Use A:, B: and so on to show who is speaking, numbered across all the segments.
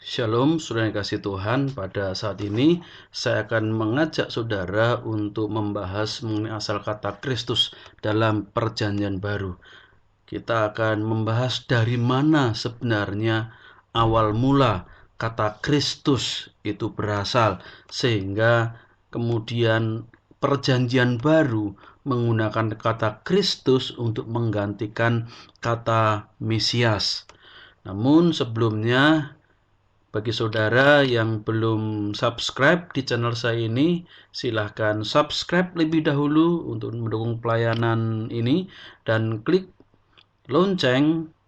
A: Shalom, saudara yang kasih Tuhan. Pada saat ini saya akan mengajak saudara untuk membahas mengenai asal kata Kristus dalam Perjanjian Baru. Kita akan membahas dari mana sebenarnya awal mula kata Kristus itu berasal, sehingga kemudian Perjanjian Baru menggunakan kata Kristus untuk menggantikan kata Mesias. Namun sebelumnya, bagi saudara yang belum subscribe di channel saya ini, silahkan subscribe lebih dahulu untuk mendukung pelayanan ini dan klik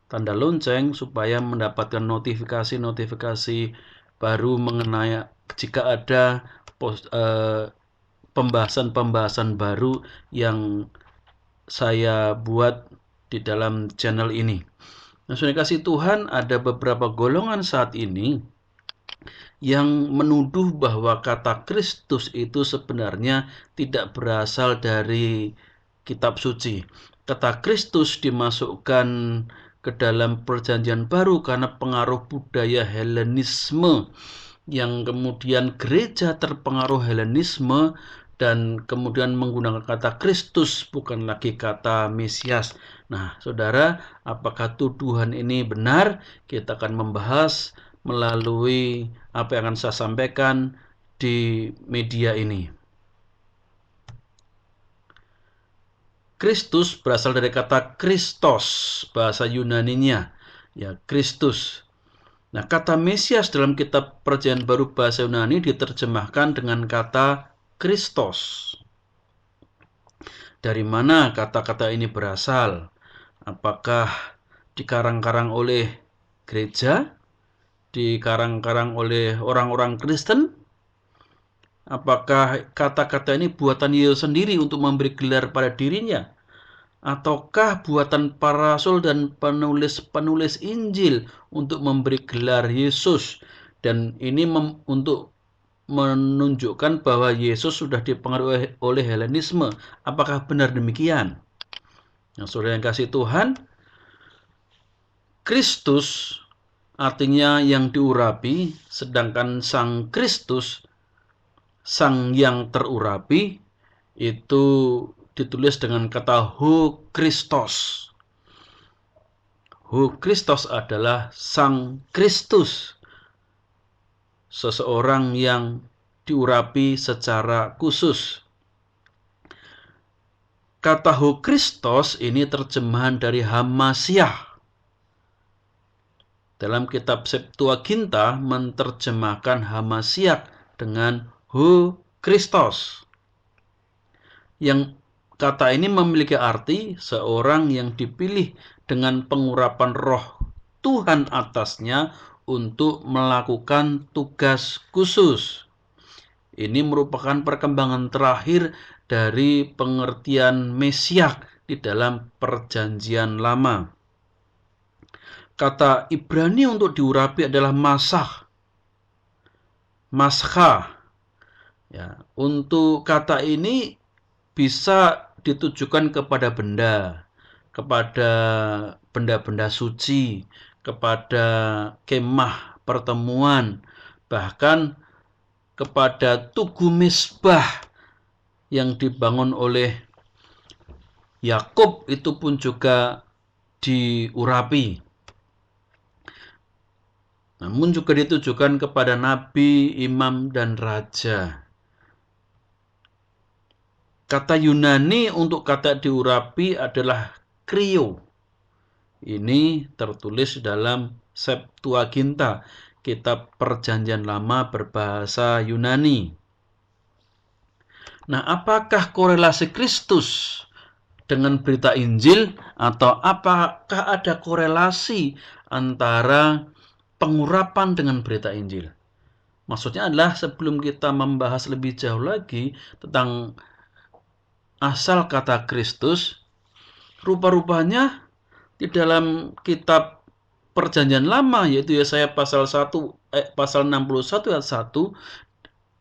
A: tanda lonceng supaya mendapatkan notifikasi-notifikasi baru mengenai jika ada pembahasan-pembahasan baru yang saya buat di dalam channel ini. Nah, sudah kasih Tuhan, ada beberapa golongan saat ini yang menuduh bahwa kata Kristus itu sebenarnya tidak berasal dari kitab suci. Kata Kristus dimasukkan ke dalam Perjanjian Baru karena pengaruh budaya Helenisme, yang kemudian gereja terpengaruh Helenisme dan kemudian menggunakan kata Kristus, bukan lagi kata Mesias. Nah, saudara, apakah tuduhan ini benar? Kita akan membahas melalui apa yang akan saya sampaikan di media ini. Kristus berasal dari kata Kristos, bahasa Yunaninya, ya, Kristus. Nah, kata Mesias dalam kitab Perjanjian Baru bahasa Yunani diterjemahkan dengan kata Kristos. Dari mana kata-kata ini berasal? Apakah dikarang-karang oleh gereja? Dikarang-karang oleh orang-orang Kristen? Apakah kata-kata ini buatan Yesus sendiri untuk memberi gelar pada dirinya? Ataukah buatan para rasul dan penulis-penulis Injil untuk memberi gelar Yesus? Dan ini untuk menunjukkan bahwa Yesus sudah dipengaruhi oleh Helenisme. Apakah benar demikian? Nah, saudara yang kasih Tuhan, Kristus artinya yang diurapi, sedangkan Sang Kristus, Sang yang terurapi, itu ditulis dengan kata Ho Kristos. Ho Kristos adalah Sang Kristus, seseorang yang diurapi secara khusus. Kata Ho Kristos ini terjemahan dari Hamasyah. Dalam kitab Septuaginta menerjemahkan Hamasyah dengan Ho Kristos. Yang kata ini memiliki arti seorang yang dipilih dengan pengurapan roh Tuhan atasnya untuk melakukan tugas khusus. Ini merupakan perkembangan terakhir dari pengertian Mesias di dalam Perjanjian Lama. Kata Ibrani untuk diurapi adalah maskah. Ya, untuk kata ini bisa ditujukan kepada benda suci, kepada kemah pertemuan, bahkan kepada tugu mesbah yang dibangun oleh Yakub itu pun juga diurapi. Namun juga ditujukan kepada nabi, imam, dan raja. Kata Yunani untuk kata diurapi adalah krio. Ini tertulis dalam Septuaginta, kitab Perjanjian Lama berbahasa Yunani. Nah, apakah korelasi Kristus dengan berita Injil, atau apakah ada korelasi antara pengurapan dengan berita Injil? Maksudnya adalah sebelum kita membahas lebih jauh lagi tentang asal kata Kristus, rupa-rupanya di dalam kitab Perjanjian Lama, yaitu Yesaya pasal 61 ayat 1,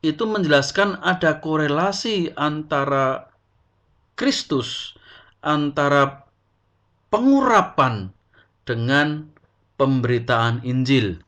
A: itu menjelaskan ada korelasi antara Kristus, antara pengurapan dengan pemberitaan Injil.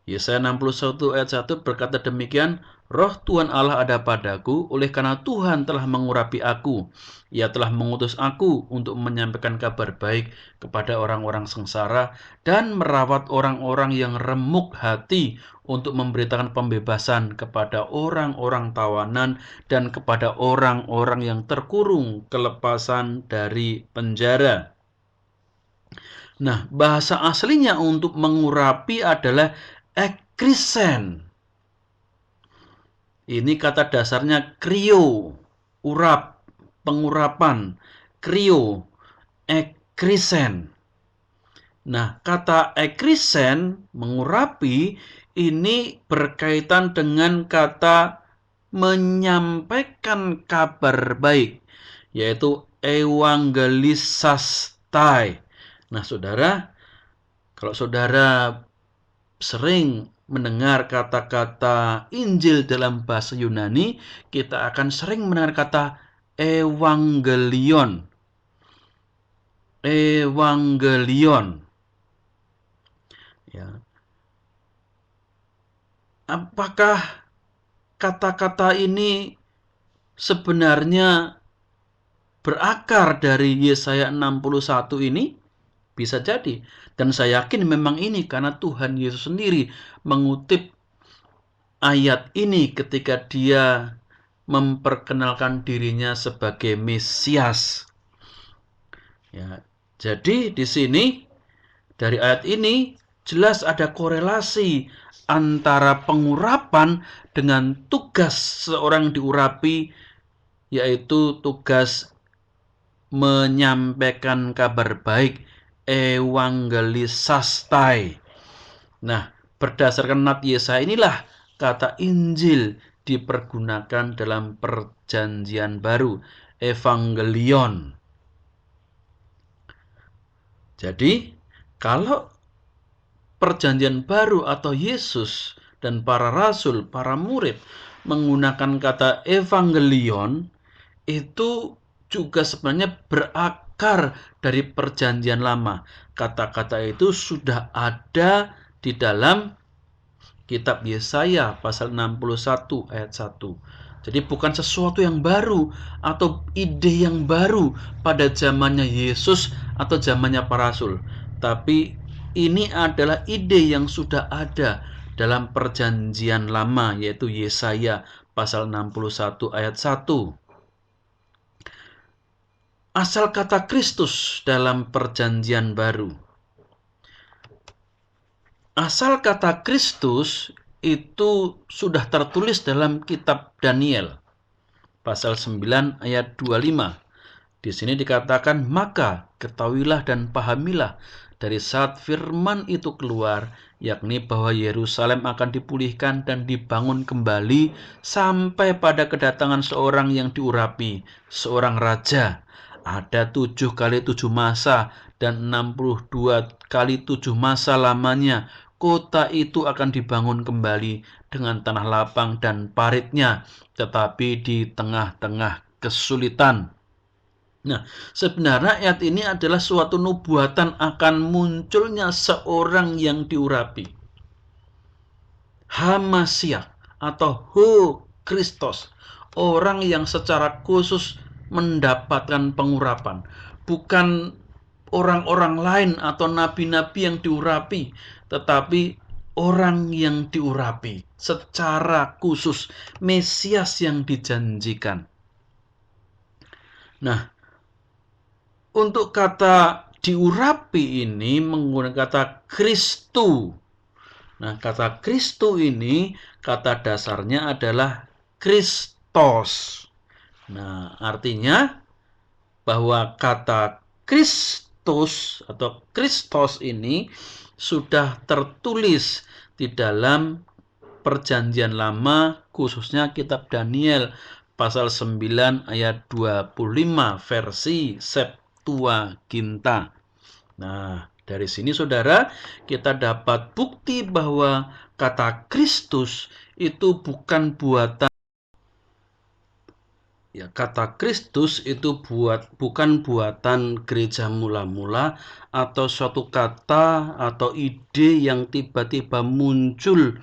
A: Yesaya 61 ayat 1 berkata demikian, Roh Tuhan Allah ada padaku, oleh karena Tuhan telah mengurapi aku. Ia telah mengutus aku untuk menyampaikan kabar baik kepada orang-orang sengsara dan merawat orang-orang yang remuk hati, untuk memberitakan pembebasan kepada orang-orang tawanan dan kepada orang-orang yang terkurung kelepasan dari penjara. Nah, bahasa aslinya untuk mengurapi adalah ekrisen. Ini kata dasarnya krio, urap, pengurapan, krio, ekrisen. Nah, kata ekrisen, mengurapi, ini berkaitan dengan kata menyampaikan kabar baik, yaitu evangelisastai. Nah, saudara, kalau saudara sering mendengar kata-kata Injil dalam bahasa Yunani, kita akan sering mendengar kata evangelion. Evangelion. Ya. Apakah kata-kata ini sebenarnya berakar dari Yesaya 61 ini? Bisa jadi. Dan saya yakin memang ini karena Tuhan Yesus sendiri mengutip ayat ini ketika dia memperkenalkan dirinya sebagai Mesias. Ya, jadi di sini dari ayat ini jelas ada korelasi antara pengurapan dengan tugas seorang diurapi, yaitu tugas menyampaikan kabar baik, evangelisastai. Nah, berdasarkan nat Yesaya inilah kata Injil dipergunakan dalam perjanjian baru, evangelion. Jadi, kalau perjanjian baru atau Yesus dan para rasul, para murid menggunakan kata evangelion, itu juga sebenarnya berakar dari perjanjian lama. Kata-kata itu sudah ada di dalam kitab Yesaya pasal 61 ayat 1. Jadi bukan sesuatu yang baru atau ide yang baru pada zamannya Yesus atau zamannya para rasul. Tapi ini adalah ide yang sudah ada dalam perjanjian lama, yaitu Yesaya pasal 61 ayat 1. Asal kata Kristus dalam perjanjian baru. Asal kata Kristus itu sudah tertulis dalam kitab Daniel pasal 9 ayat 25. Di sini dikatakan, maka ketahuilah dan pahamilah dari saat firman itu keluar, yakni bahwa Yerusalem akan dipulihkan dan dibangun kembali sampai pada kedatangan seorang yang diurapi, seorang raja. Ada 7 kali 7 masa dan 62 kali 7 masa lamanya. Kota itu akan dibangun kembali dengan tanah lapang dan paritnya, tetapi di tengah-tengah kesulitan. Nah, sebenarnya ayat ini adalah suatu nubuatan akan munculnya seorang yang diurapi. Hamasiah atau Ho Kristos, orang yang secara khusus mendapatkan pengurapan. Bukan orang-orang lain atau nabi-nabi yang diurapi, tetapi orang yang diurapi secara khusus, Mesias yang dijanjikan. Nah, untuk kata diurapi ini menggunakan kata Kristu. Nah, kata Kristu ini kata dasarnya adalah Kristos. Nah, artinya bahwa kata Kristus atau Kristos ini sudah tertulis di dalam perjanjian lama, khususnya kitab Daniel pasal 9 ayat 25 versi Septuaginta. Nah, dari sini saudara, kita dapat bukti bahwa kata Kristus itu bukan buatan Ya, kata Kristus itu bukan buatan gereja mula-mula atau suatu kata atau ide yang tiba-tiba muncul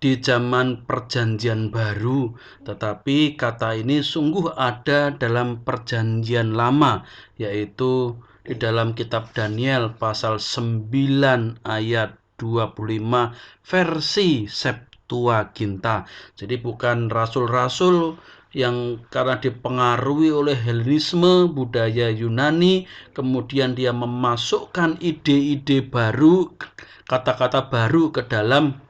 A: di zaman Perjanjian Baru, tetapi kata ini sungguh ada dalam Perjanjian Lama, yaitu di dalam kitab Daniel pasal 9 ayat 25 versi Septuaginta. Jadi bukan rasul-rasul yang karena dipengaruhi oleh Helenisme, budaya Yunani, kemudian dia memasukkan ide-ide baru, kata-kata baru ke dalam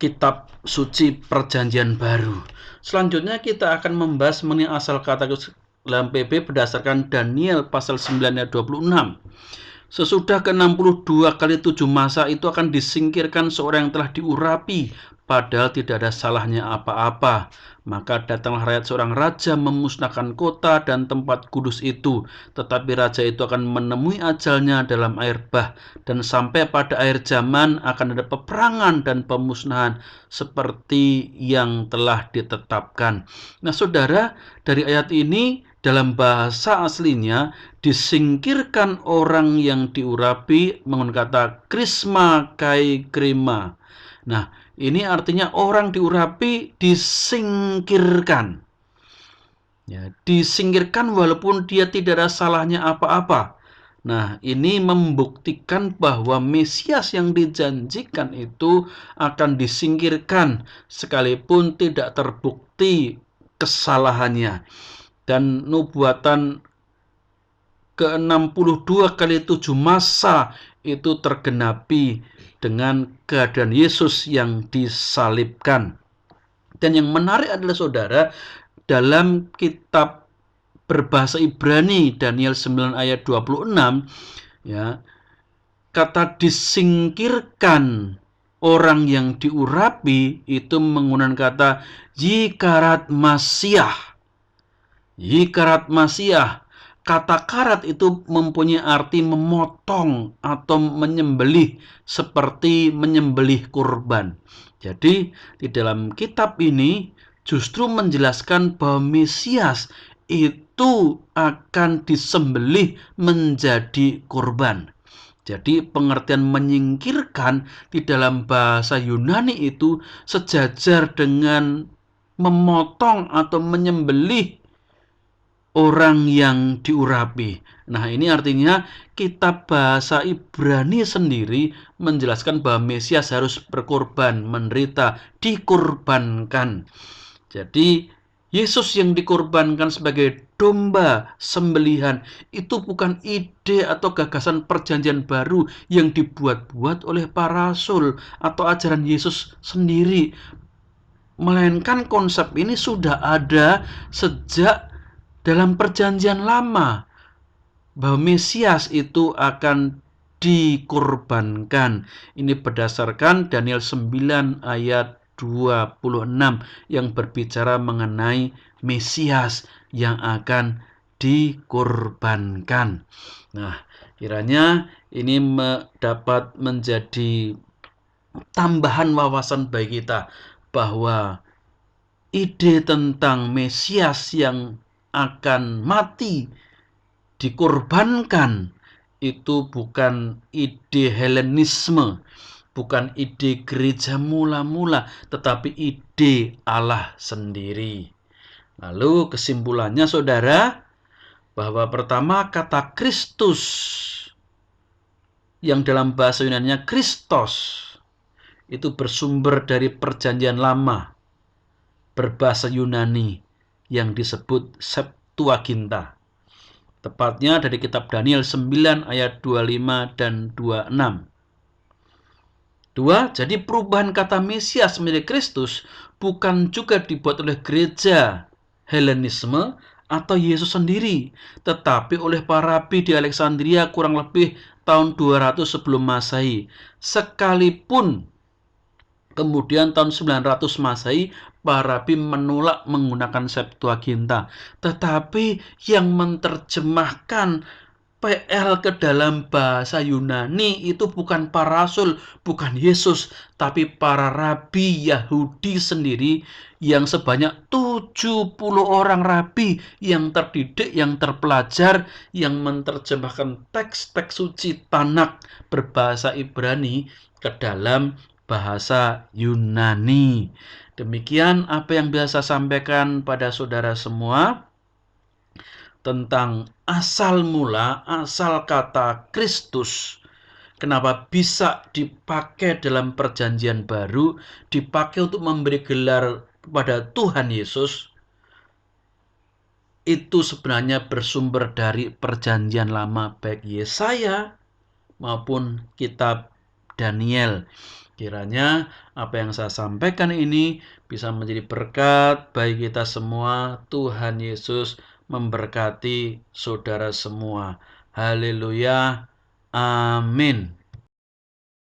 A: kitab suci Perjanjian Baru. Selanjutnya kita akan membahas mengenai asal kata dalam PB berdasarkan Daniel pasal 9 ayat 26. Sesudah ke-62 kali 7 masa itu akan disingkirkan seorang yang telah diurapi, padahal tidak ada salahnya apa-apa. Maka datanglah rakyat seorang raja memusnahkan kota dan tempat kudus itu. Tetapi raja itu akan menemui ajalnya dalam air bah. Dan sampai pada akhir zaman akan ada peperangan dan pemusnahan seperti yang telah ditetapkan. Nah saudara, dari ayat ini dalam bahasa aslinya disingkirkan orang yang diurapi menggunakan kata krisma kai krima. Nah, ini artinya orang diurapi disingkirkan. Ya, disingkirkan walaupun dia tidak ada salahnya apa-apa. Nah, ini membuktikan bahwa Mesias yang dijanjikan itu akan disingkirkan sekalipun tidak terbukti kesalahannya. Dan nubuatan ke-62 kali 7 masa itu tergenapi dengan keadaan Yesus yang disalibkan. Dan yang menarik adalah saudara, dalam kitab berbahasa Ibrani Daniel 9 ayat 26 ya, kata disingkirkan orang yang diurapi itu menggunakan kata yikarat Masiah. Yikarat Masiah. Kata karat itu mempunyai arti memotong atau menyembelih seperti menyembelih kurban. Jadi di dalam kitab ini justru menjelaskan bahwa Mesias itu akan disembelih menjadi kurban. Jadi pengertian menyingkirkan di dalam bahasa Yunani itu sejajar dengan memotong atau menyembelih orang yang diurapi. Nah, ini artinya kitab bahasa Ibrani sendiri menjelaskan bahwa Mesias harus berkorban, menderita, dikorbankan. Jadi, Yesus yang dikorbankan sebagai domba sembelihan itu bukan ide atau gagasan Perjanjian Baru yang dibuat-buat oleh para rasul atau ajaran Yesus sendiri, melainkan konsep ini sudah ada sejak dalam Perjanjian Lama, bahwa Mesias itu akan dikorbankan. Ini berdasarkan Daniel 9 ayat 26 yang berbicara mengenai Mesias yang akan dikorbankan. Nah, kiranya ini dapat menjadi tambahan wawasan bagi kita bahwa ide tentang Mesias yang akan mati, dikorbankan, itu bukan ide Helenisme, bukan ide gereja mula-mula, tetapi ide Allah sendiri. Lalu kesimpulannya saudara, bahwa pertama kata Kristus yang dalam bahasa Yunani Kristos itu bersumber dari Perjanjian Lama berbahasa Yunani yang disebut Septuaginta. Tepatnya dari kitab Daniel 9 ayat 25 dan 26. Dua, jadi perubahan kata Mesias menjadi Kristus bukan juga dibuat oleh gereja Helenisme atau Yesus sendiri, tetapi oleh para rabi di Alexandria kurang lebih tahun 200 sebelum Masehi. Sekalipun kemudian tahun 900 Masehi para rabi menolak menggunakan Septuaginta, tetapi yang menerjemahkan PL ke dalam bahasa Yunani itu bukan para rasul, bukan Yesus, tapi para rabi Yahudi sendiri yang sebanyak 70 orang rabi yang terdidik, yang terpelajar, yang menerjemahkan teks-teks suci Tanakh berbahasa Ibrani ke dalam bahasa Yunani. Demikian apa yang biasa sampaikan pada saudara semua tentang asal mula, asal kata Kristus. Kenapa bisa dipakai dalam perjanjian baru, dipakai untuk memberi gelar kepada Tuhan Yesus, itu sebenarnya bersumber dari perjanjian lama, baik Yesaya maupun kitab Daniel. Kiranya apa yang saya sampaikan ini bisa menjadi berkat bagi kita semua. Tuhan Yesus memberkati saudara semua. Haleluya. Amin.